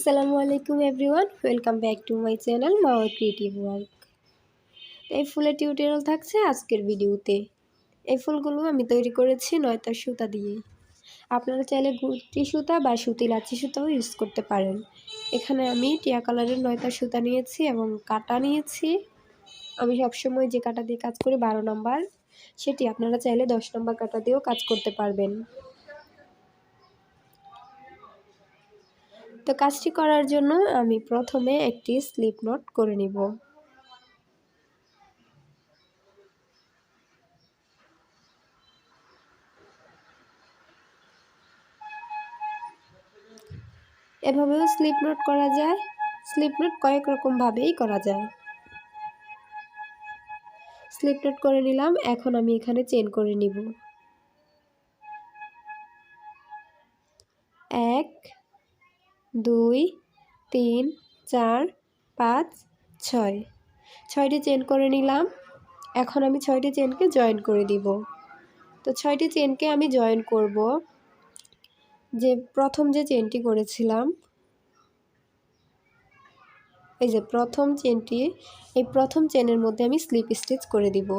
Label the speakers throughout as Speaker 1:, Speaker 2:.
Speaker 1: আসসালামু আলাইকুম everyone, welcome back to my channel মাওয়ার creative work. এই ফুলের টিউটোরিয়াল থাকছে আজকের ভিডিওতে। এই ফুলগুলো আমি তৈরি করেছি নয়তার সুতা দিয়ে। আপনারা চাইলে গুটি সুতা বা সুতি লাচি সুতাও ইউজ করতে পারেন। এখানে আমি টিয়া কালারের নয়তার সুতা নিয়েছি এবং কাটা নিয়েছি। আমি সবসময় যে কাটা দিয়ে কাজ করি 12 নম্বর, সেটি আপনারা চাইলে 10 নম্বর কাটা দিয়েও কাজ করতে পারবেন। তো কাজটি করার জন্য আমি প্রথমে একটি স্লিপ নট করে নিব। এভাবেও স্লিপ নট করা যায়। স্লিপ নট কয়েক রকম ভাবেই করা যায়। স্লিপ নট করে নিলাম, এখন আমি এখানে চেন করে নিব। 1 2 3 4 5 6 6টি চেন করে নিলাম। এখন আমি 6টি চেনকে জয়েন করে দিব। তো 6টি চেনকে আমি জয়েন করব যে প্রথম যে চেনটি করেছিলাম, এই যে প্রথম চেনটি, এই প্রথম চেনের মধ্যে আমি স্লিপ স্টিচ করে দিব।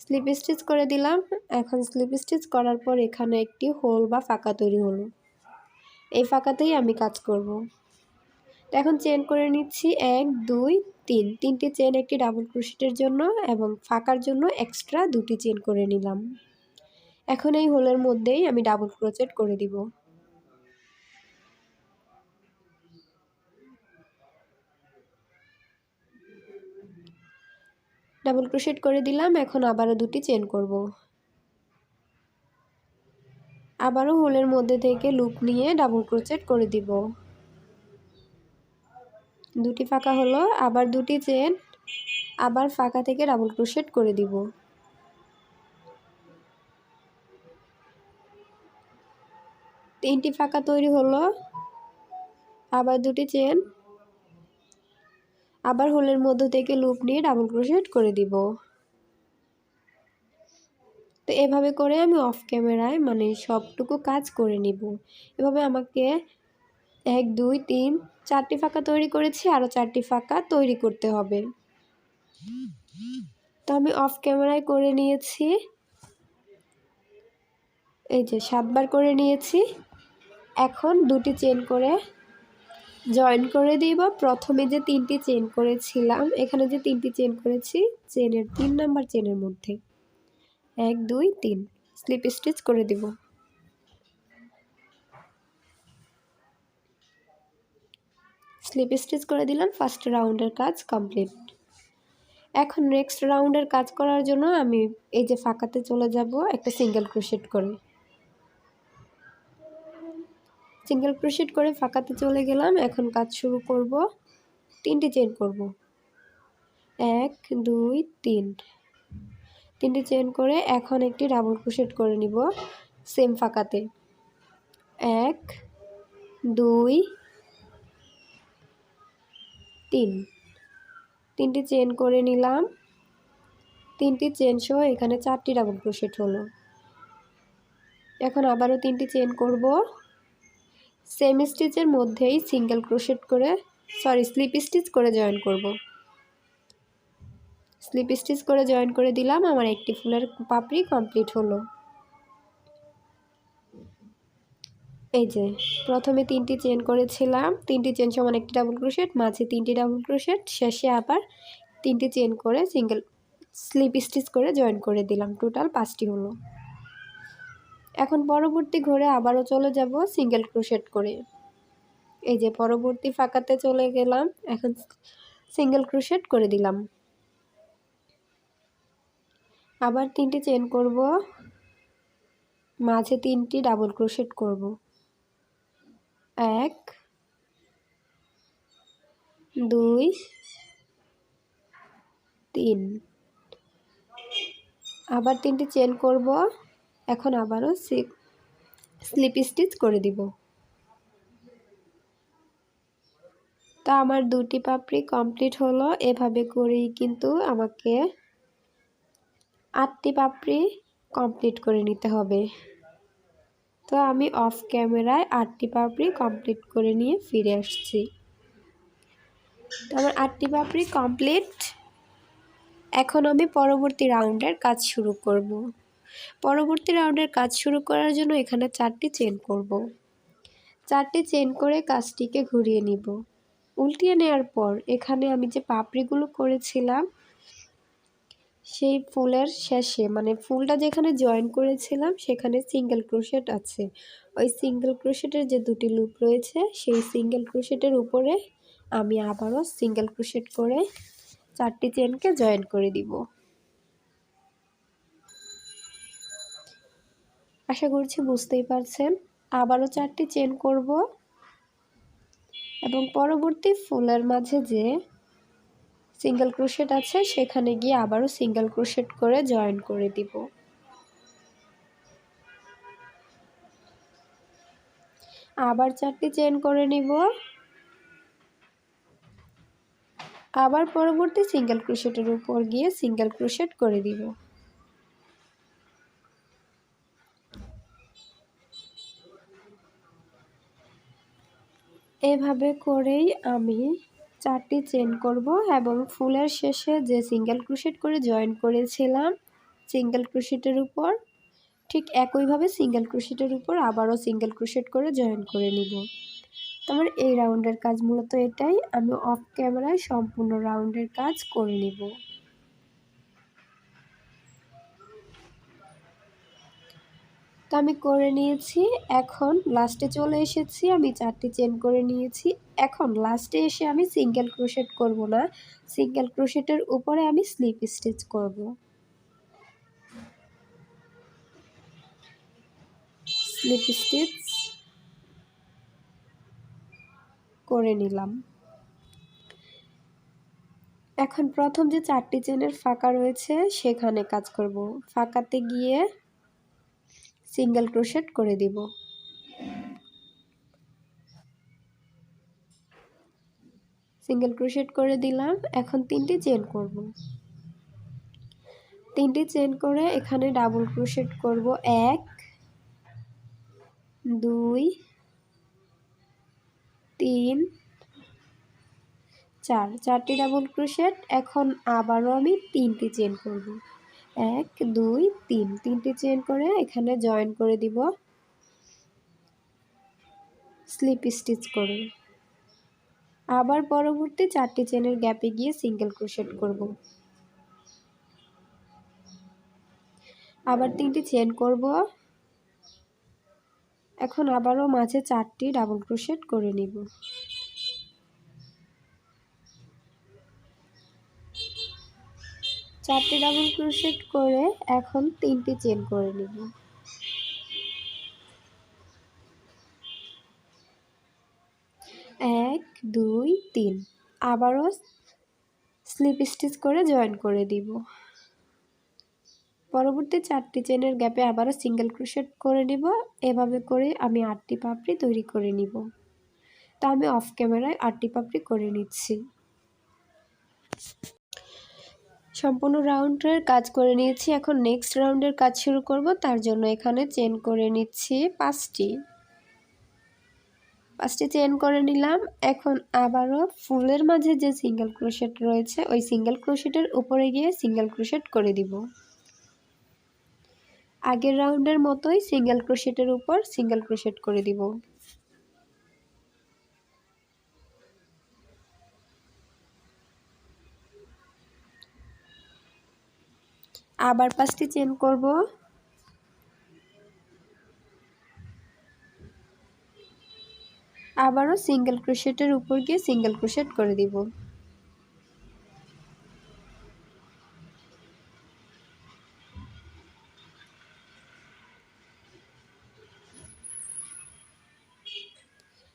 Speaker 1: স্লিপ স্টিচ করে দিলাম। এখন স্লিপ স্টিচ করার পর এখানে একটি হোল বা ফাঁকা তৈরি হলো। এই ফাঁকাতেই আমি কাজ করব। তো এখন চেন করে নিচ্ছি 1 2 3 তিনটি চেন একটি ডাবল ক্রোশেটের জন্য এবং ফাঁকার জন্য এক্সট্রা দুটি চেন করে নিলাম। এখন এই হোলের মধ্যেই আমি ডাবল ক্রোশেট করে দিব। ডাবল ক্রোশেট করে দিলাম। এখন আবারও দুটি চেন করব। আবারও হোলের মধ্যে থেকে লুপ নিয়ে ডাবল ক্রোশেট করে দিব। দুটি ফাঁকা হলো, আবার দুটি চেন, আবার ফাঁকা থেকে ডাবল ক্রোশেট করে দিব। তিনটি ফাঁকা তৈরি হলো, আবার দুটি চেন, আবার হোলের মধ্য থেকে লুপ নিয়ে ডাবল ক্রোশেট করে দিব। তো এভাবে করে আমি অফ ক্যামেরায় মানে সবটুকু কাজ করে নিব। এভাবে আমাকে 1 2 3 4টি ফাঁকা তৈরি করেছি, আরও 4টি ফাঁকা তৈরি করতে হবে। তো আমি অফ ক্যামেরায় করে নিয়েছি, এই যে 7 বার করে নিয়েছি। এখন দুটি চেন করে জয়েন করে দিব। প্রথমে যে 3টি চেন করেছিলাম, এখানে যে 3টি চেন করেছি, চেনের 3 নাম্বার চেনের মধ্যে 1 2 3 স্লিপ স্টিচ করে দিব। স্লিপ স্টিচ করে দিলাম। ফার্স্ট রাউন্ডের কাজ কমপ্লিট। এখন নেক্সট রাউন্ডের কাজ করার জন্য আমি এই যে ফাঁকাতে চলে যাব একটা সিঙ্গেল ক্রোশেট করে। সিঙ্গেল ক্রোশেট করে ফাঁকাতে চলে গেলাম। এখন কাজ শুরু করব। 3টি চেন করব, 1 2 3 3টি চেন করে এখন একটি ডাবল ক্রোশেট করে নিব সেম ফাঁকাতে। 1 2 3 3টি চেন করে নিলাম। 3টি চেন সহ এখানে 4টি ডাবল ক্রোশেট হলো। এখন আবারও 3টি চেন করব। সেম স্টিচের মধ্যেই সিঙ্গেল ক্রোশেট করে স্লিপ স্টিচ করে জয়েন করব। স্লিপ স্টিচ করে জয়েন করে দিলাম। আমার একটি ফুলের পাপড়ি কমপ্লিট হলো। এই যে প্রথমে 3টি চেন করেছিলাম, 3টি চেন সমান একটি ডাবল ক্রোশেট, মাঝে 3টি ডাবল ক্রোশেট, শেষে আবার 3টি চেন করে সিঙ্গেল স্লিপ স্টিচ করে জয়েন করে দিলাম। টোটাল 5টি হলো। এখন পরবর্তী ঘরে আবারও চলে যাব সিঙ্গেল ক্রোশেট করে। এই যে পরবর্তী ফাঁকাতে চলে গেলাম, এখন সিঙ্গেল ক্রোশেট করে দিলাম। আবার 3টি চেন করব, মাঝে 3টি ডাবল ক্রোশেট করব। 1 2 3 আবার 3টি চেন করব। এখন আবারও স্লিপ স্টিচ করে দিব। তো আমার দুটি পাপড়ি কমপ্লিট হলো। এভাবে করেই কিন্তু আমাকে 8টি পাপড়ি কমপ্লিট করে নিতে হবে। তো আমি অফ ক্যামেরায় 8টি পাপড়ি কমপ্লিট করে নিয়ে ফিরে আসছি। তো আমার 8টি পাপড়ি কমপ্লিট। এখন আমি পরবর্তী রাউন্ডের কাজ শুরু করব। পরবর্তী রাউন্ডের কাজ শুরু করার জন্য এখানে 4টি চেন করব। 4টি চেন করে কাজটিকে ঘুরিয়ে নিব। উল্টিয়ে নেওয়ার পর এখানে আমি যে পাপড়িগুলো করেছিলাম সেই ফুলের শেষে মানে ফুলটা যেখানে জয়েন করেছিলাম সেখানে সিঙ্গেল ক্রোশেট আছে। ওই সিঙ্গেল ক্রোশেটের যে দুটি লুপ রয়েছে সেই সিঙ্গেল ক্রোশেটের উপরে আমি আবারও সিঙ্গেল ক্রোশেট করে 4টি চেনকে জয়েন করে দিব। আশা করছি বুঝতেই পারছেন। আবারও 4টি চেন করব এবং পরবর্তী ফুলের মাঝে যে সিঙ্গেল ক্রোশেট আছে সেখানে গিয়ে আবারও সিঙ্গেল ক্রোশেট করে জয়েন করে দিব। আবার 4টি চেন করে নিব। আবার পরবর্তী সিঙ্গেল ক্রোশেটের উপর গিয়ে সিঙ্গেল ক্রোশেট করে দিব। এভাবে করেই আমি 4টি চেন করব এবং ফুলের শেষে যে সিঙ্গেল ক্রোশেট করে জয়েন করেছিলাম সিঙ্গেল ক্রোশেটের উপর ঠিক একইভাবে সিঙ্গেল ক্রোশেটের উপর আবারও সিঙ্গেল ক্রোশেট করে জয়েন করে নিব। আমার এই রাউন্ডের কাজ মূলত এটাই। আমি অফ ক্যামেরায় সম্পূর্ণ রাউন্ডের কাজ করে নিব। তো আমি করে নিয়েছি। এখন লাস্টে চলে এসেছি। আমি 4টি চেন করে নিয়েছি। এখন লাস্টে এসে আমি সিঙ্গেল ক্রোশেট করব না, সিঙ্গেল ক্রোশেটের উপরে আমি স্লিপ স্টিচ করব। স্লিপ স্টিচ করে নিলাম। এখন প্রথম যে 4টি চেনের ফাঁকা রয়েছে সেখানে কাজ করব। ফাঁকাতে গিয়ে সিঙ্গেল ক্রোশেট করে দিব। সিঙ্গেল ক্রোশেট করে দিলাম। এখন 3টি চেন করব। 3টি চেন করে এখানে ডাবল ক্রোশেট করব। 1 2 3 4, 4টি ডাবল ক্রোশেট। এখন আবারও আমি 3টি চেন করব। 1 2 3, 3টি চেন করে এখানে জয়েন করে দিব স্লিপ স্টিচ করে। আবার পরবর্তী 4টি চেনের গ্যাপে গিয়ে সিঙ্গেল ক্রোশেট করব। আবার 3টি চেন করব। এখন আবারও মাঝে 4টি ডাবল ক্রোশেট করে নিব। চারটি ডাবল ক্রোশেট করে এখন 3টি চেন করে নিব। এক 2 3, আবারও স্লিপ স্টিচ করে জয়েন করে দিব। পরবর্তী 4টি চেনের গ্যাপে আবারও সিঙ্গেল ক্রোশেট করে নিব। এভাবে করে আমি 8টি পাপড়ি তৈরি করে নিব। তা আমি অফ ক্যামেরায় 8টি পাপড়ি করে নিচ্ছি। সম্পূর্ণ রাউন্ডের কাজ করে নিয়েছি। এখন নেক্সট রাউন্ডের কাজ শুরু করব। তার জন্য এখানে চেন করে নিচ্ছি 5টি চেন করে নিলাম। এখন আবারও ফুলের মাঝে যে সিঙ্গেল ক্রোশেট রয়েছে ওই সিঙ্গেল ক্রোশেটের উপরে গিয়ে সিঙ্গেল ক্রোশেট করে দিব। আগের রাউন্ডের মতোই সিঙ্গেল ক্রোশেটের উপর সিঙ্গেল ক্রোশেট করে দিব। আবার 5টি চেন করব। আবারও সিঙ্গেল ক্রোশেটের উপর গিয়ে সিঙ্গেল ক্রোশেট করে দিব।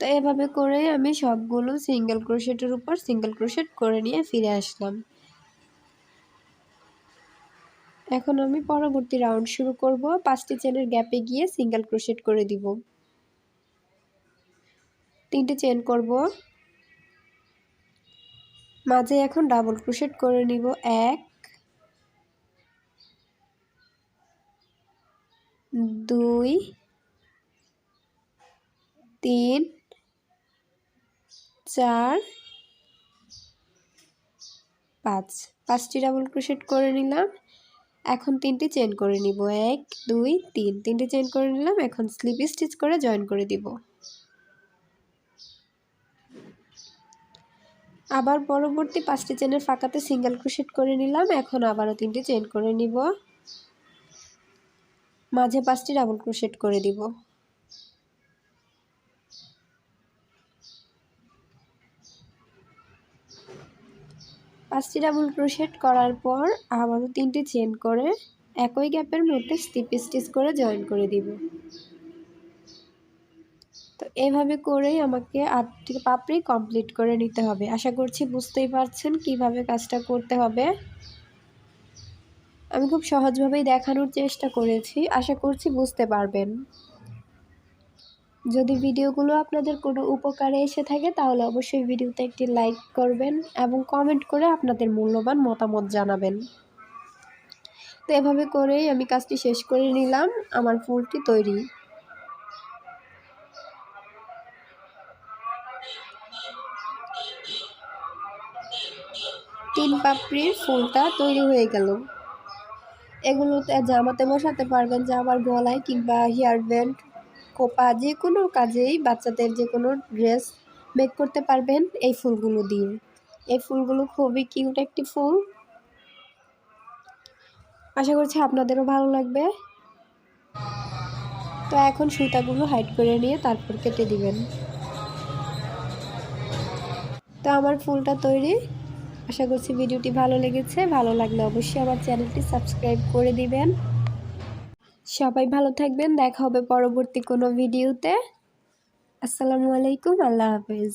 Speaker 1: তো এভাবে করে আমি সবগুলো সিঙ্গেল ক্রোশেটের উপর সিঙ্গেল ক্রোশেট করে নিয়ে ফিরে আসলাম। এখন আমি পরবর্তী রাউন্ড শুরু করব। 5টি চেনের গ্যাপে গিয়ে সিঙ্গেল ক্রোশেট করে দিব। 3টি চেন করব। মাঝে এখন ডাবল ক্রোশেট করে নিব। 1 2 3 4 5 5টি ডাবল ক্রোশেট করে নিলাম। এখন 3টি চেইন করে নিব। 1 2 3 3টি চেইন করে নিলাম। এখন স্লিপ স্টিচ করে জয়েন করে দিব। আবার পরবর্তী 5টি চেইনের ফাঁকাতে সিঙ্গেল ক্রোশেট করে নিলাম। এখন আবারও 3টি চেইন করে নিব, মাঝে 5টি ডাবল ক্রোশেট করে দিব। পাঁচটি ডাবল ক্রোশেট করার পর আবারও 3টি চেইন করে একই গ্যাপের মধ্যে স্লিপ স্টিচ করে জয়েন করে দিব। তো এইভাবে করেই আমাকে 8টি পাপড়ি কমপ্লিট করে নিতে হবে। আশা করছি বুঝতেই পারছেন কিভাবে কাজটা করতে হবে। আমি খুব সহজভাবেই দেখানোর চেষ্টা করেছি, আশা করছি বুঝতে পারবেন। যদি ভিডিওগুলো আপনাদের কোনো উপকারে এসে থাকে তাহলে অবশ্যই ভিডিওতে একটি লাইক করবেন এবং কমেন্ট করে আপনাদের মূল্যবান মতামত জানাবেন। তো এভাবে করেই আমি কাজটি শেষ করে নিলাম। আমার ফুলটি তৈরি। তিন পাপড়ির ফুলটা তৈরি হয়ে গেল। এগুলোতে জামাতে বসাতে পারবেন, জামার গলায় কিংবা হেয়ার ব্যান্ড, খোপা, যে কোনো কাজেই বাচ্চাদের যে কোনো ড্রেস মেক করতে পারবেন এই ফুলগুলো দিয়ে। এই ফুলগুলো খুবই কিউট একটি ফুল। আশা করছি আপনাদেরও ভালো লাগবে। তো এখন সুতাগুলো হাইড করে নিয়ে তারপর কেটে দিবেন। তো আমার ফুলটা তৈরি। আশা করছি ভিডিওটি ভালো লেগেছে। ভালো লাগলে অবশ্যই আমার চ্যানেলটি সাবস্ক্রাইব করে দিবেন। সবাই ভালো থাকবেন। দেখা হবে পরবর্তী কোনো ভিডিওতে। আসসালামু আলাইকুম, আল্লাহ হাফেজ।